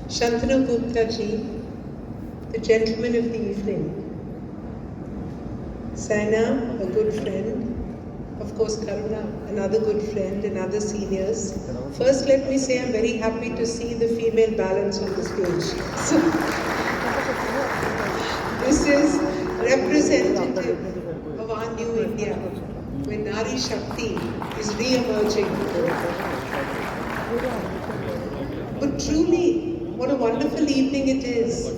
Shantanu Gupta ji, the gentleman of the evening. Saina, a good friend. Of course, Karuna, another good friend, and other seniors. First, let me say I'm very happy to see the female balance on the stage. So, this is representative of our new India, where Nari Shakti is re-emerging. But truly, what a wonderful evening it is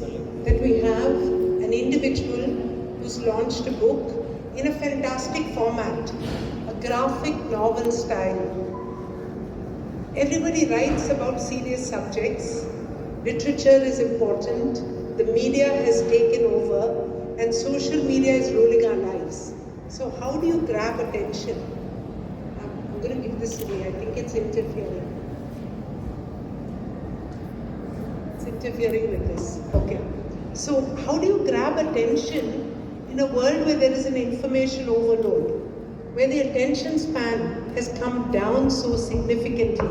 that we have an individual who's launched a book in a fantastic format, a graphic novel style. Everybody writes about serious subjects. Literature is important. The media has taken over and social media is ruling our lives. So how do you grab attention? I'm going to give this away. I think it's interfering. Interfering with this. Okay. So how do you grab attention in a world where there is an information overload, where the attention span has come down so significantly?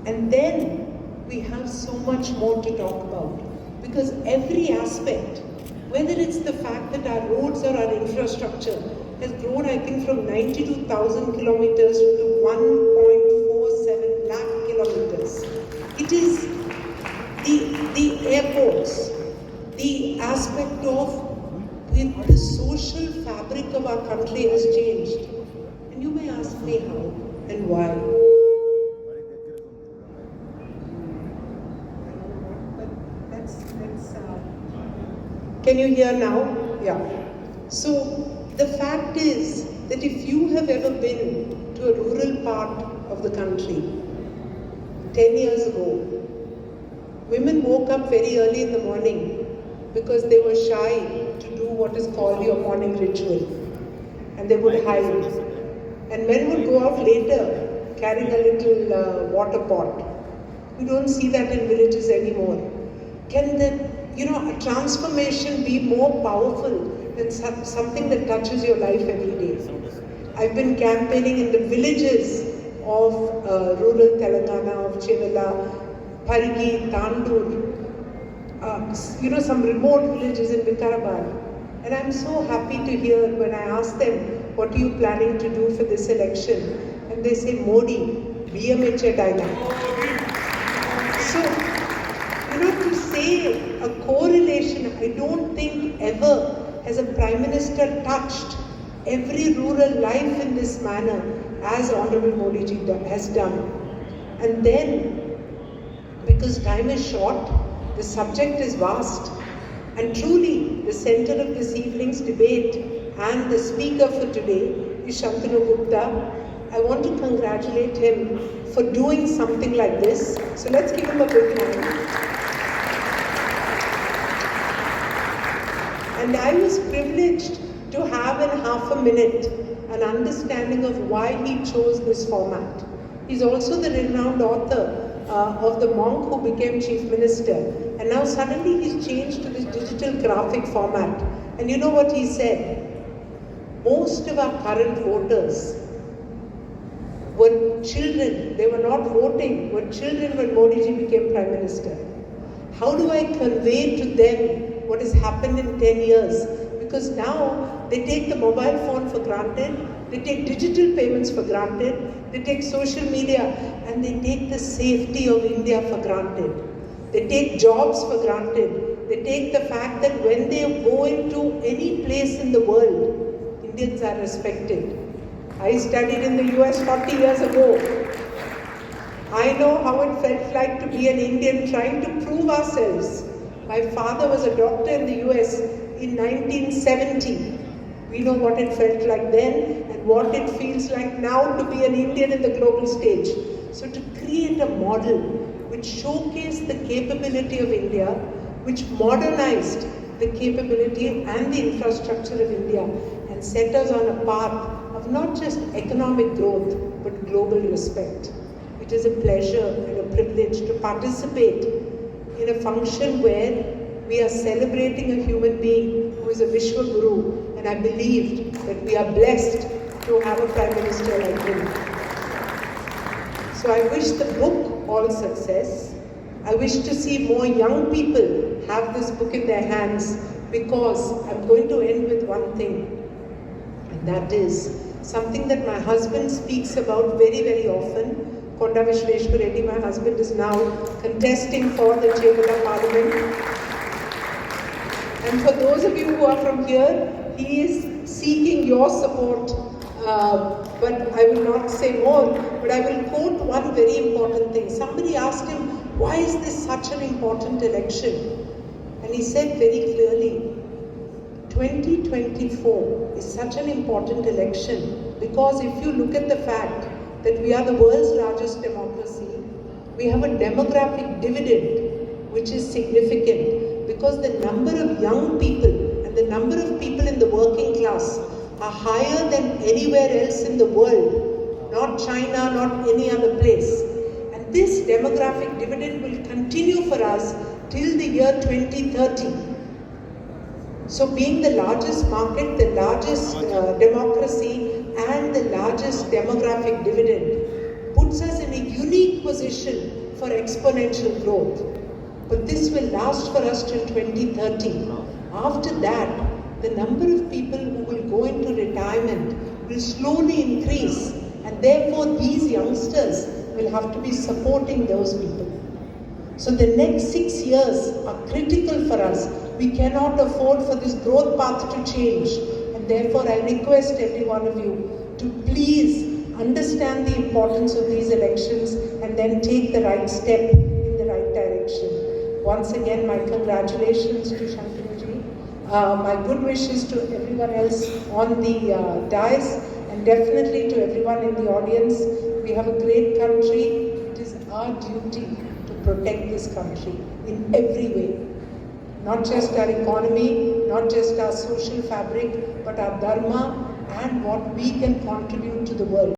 And then we have so much more to talk about, because every aspect, whether it's the fact that our roads or our infrastructure has grown, I think, from 92,000 kilometers to 1.47 lakh kilometers. It is the airports, the aspect of the social fabric of our country has changed. And you may ask me how and why. But let's can you hear now? Yeah. So the fact is that if you have ever been to a rural part of the country, 10 years ago, women woke up very early in the morning because they were shy to do what is called your morning ritual, and they would hide. And men would go out later carrying a little water pot. We don't see that in villages anymore. Can a transformation be more powerful than something that touches your life every day? I've been campaigning in the villages of rural Telangana, of Chivela, Parigi, Tandur, some remote villages in Vikarabad. And I'm so happy to hear when I ask them, what are you planning to do for this election? And they say, Modi, BMHA Dynamo. So, to say a correlation, I don't think ever has a Prime Minister touched every rural life in this manner as Honorable Modi ji has done. And then, because time is short, the subject is vast, and truly the center of this evening's debate and the speaker for today is Shantanu Gupta. I want to congratulate him for doing something like this. So let's give him a big hand. And I was privileged to have in half a minute an understanding of why he chose this format. He's also the renowned author of The Monk Who Became Chief Minister. And now suddenly he's changed to this digital graphic format. And you know what he said? Most of our current voters were children. They were not voting, were children when Modi ji became Prime Minister. How do I convey to them what has happened in 10 years? Because now they take the mobile phone for granted, they take digital payments for granted, they take social media, and they take the safety of India for granted. They take jobs for granted. They take the fact that when they go into any place in the world, Indians are respected. I studied in the US 40 years ago. I know how it felt like to be an Indian trying to prove ourselves. My father was a doctor in the US in 1970. We know what it felt like then and what it feels like now to be an Indian in the global stage. So to create a model which showcased the capability of India, which modernized the capability and the infrastructure of India and set us on a path of not just economic growth but global respect. It is a pleasure and a privilege to participate in a function where we are celebrating a human being who is a Vishwa Guru, and I believed that we are blessed to have a Prime Minister like him. So I wish the book all success. I wish to see more young people have this book in their hands, because I'm going to end with one thing, and that is something that my husband speaks about very, very often. Konda Vishweshwar Reddy, my husband, is now contesting for the Chamber of Parliament. And for those of you who are from here, he is seeking your support. But I will not say more, but I will quote one very important thing. Somebody asked him, why is this such an important election? And he said very clearly, 2024 is such an important election because if you look at the fact that we are the world's largest democracy, we have a demographic dividend which is significant because the number of young people and the number of people in the working class are higher than anywhere else in the world, not China, not any other place. And this demographic dividend will continue for us till the year 2030. So being the largest market, the largest democracy and the largest demographic dividend puts us in a unique position for exponential growth. But this will last for us till 2030. After that, the number of people who will go into retirement will slowly increase, and therefore these youngsters will have to be supporting those people. So the next 6 years are critical for us. We cannot afford for this growth path to change, and therefore I request every one of you to please understand the importance of these elections and then take the right step in the right direction. Once again, my congratulations to Shantanu-ji. My good wishes to everyone else on the dais, and definitely to everyone in the audience. We have a great country. It is our duty to protect this country in every way. Not just our economy, not just our social fabric, but our dharma and what we can contribute to the world.